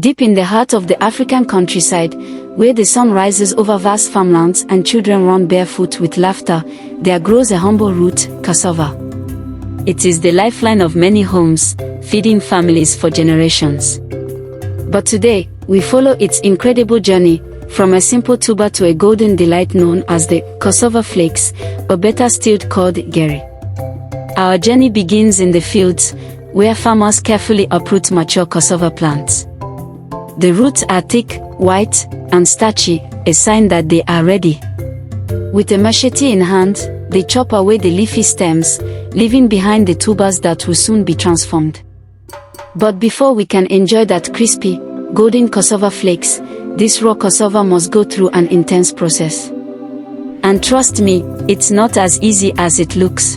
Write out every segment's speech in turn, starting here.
Deep in the heart of the African countryside, where the sun rises over vast farmlands and children run barefoot with laughter, there grows a humble root, cassava. It is the lifeline of many homes, feeding families for generations. But today, we follow its incredible journey, from a simple tuber to a golden delight known as the cassava flakes, or better still called GARRI. Our journey begins in the fields, where farmers carefully uproot mature cassava plants. The roots are thick, white, and starchy, a sign that they are ready. With a machete in hand, they chop away the leafy stems, leaving behind the tubers that will soon be transformed. But before we can enjoy that crispy, golden cassava flakes, this raw cassava must go through an intense process. And trust me, it's not as easy as it looks.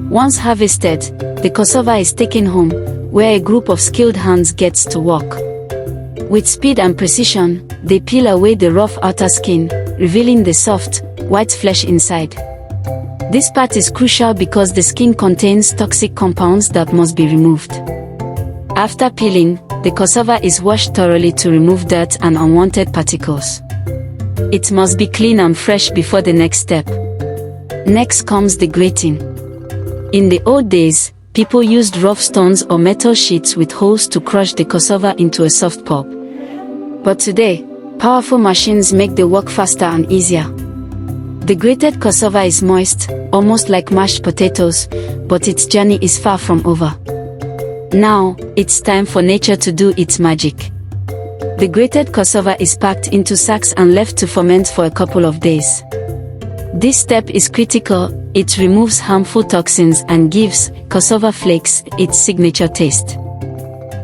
Once harvested, the cassava is taken home, where a group of skilled hands gets to work. With speed and precision, they peel away the rough outer skin, revealing the soft, white flesh inside. This part is crucial because the skin contains toxic compounds that must be removed. After peeling, the cassava is washed thoroughly to remove dirt and unwanted particles. It must be clean and fresh before the next step. Next comes the grating. In the old days, people used rough stones or metal sheets with holes to crush the cassava into a soft pulp. But today, powerful machines make the work faster and easier. The grated cassava is moist, almost like mashed potatoes, but its journey is far from over. Now, it's time for nature to do its magic. The grated cassava is packed into sacks and left to ferment for a couple of days. This step is critical. It removes harmful toxins and gives cassava flakes its signature taste.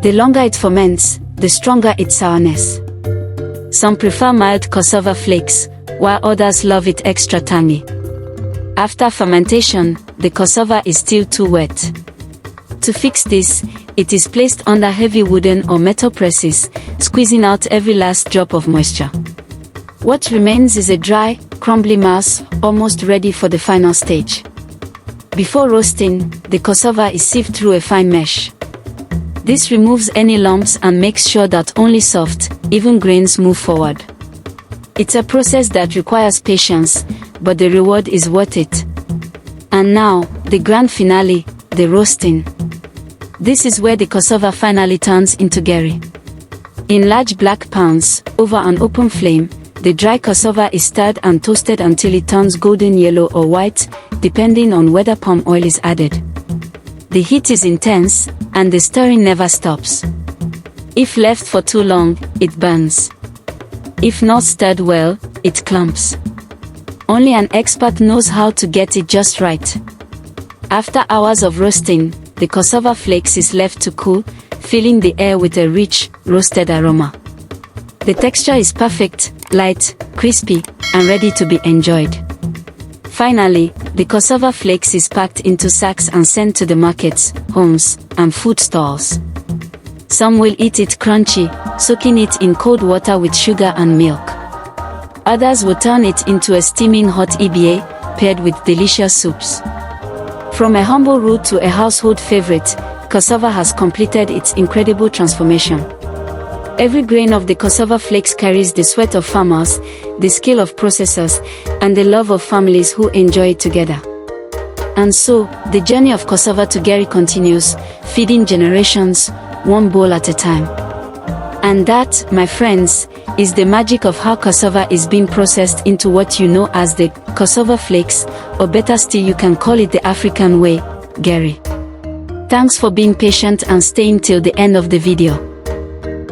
The longer it ferments, the stronger its sourness. Some prefer mild cassava flakes, while others love it extra tangy. After fermentation, the cassava is still too wet. To fix this, it is placed under heavy wooden or metal presses, squeezing out every last drop of moisture. What remains is a dry, crumbly mass, almost ready for the final stage. Before roasting, the cassava is sieved through a fine mesh. This removes any lumps and makes sure that only soft, even grains move forward. It's a process that requires patience, but the reward is worth it. And now, the grand finale, the roasting. This is where the cassava finally turns into GARRI. In large black pans, over an open flame, the dry cassava is stirred and toasted until it turns golden yellow or white, depending on whether palm oil is added. The heat is intense, and the stirring never stops. If left for too long, it burns. If not stirred well, it clumps. Only an expert knows how to get it just right. After hours of roasting, the cassava flakes is left to cool, filling the air with a rich, roasted aroma. The texture is perfect, light, crispy, and ready to be enjoyed. Finally, the cassava flakes is packed into sacks and sent to the markets, homes, and food stalls. Some will eat it crunchy, soaking it in cold water with sugar and milk. Others will turn it into a steaming hot EBA, paired with delicious soups. From a humble root to a household favorite, cassava has completed its incredible transformation. Every grain of the cassava flakes carries the sweat of farmers, the skill of processors, and the love of families who enjoy it together. And so, the journey of cassava to GARRI continues, feeding generations, one bowl at a time. And that, my friends, is the magic of how cassava is being processed into what you know as the cassava flakes, or better still you can call it the African way, GARRI. Thanks for being patient and staying till the end of the video.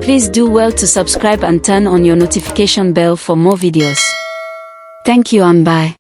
Please do well to subscribe and turn on your notification bell for more videos. Thank you and bye.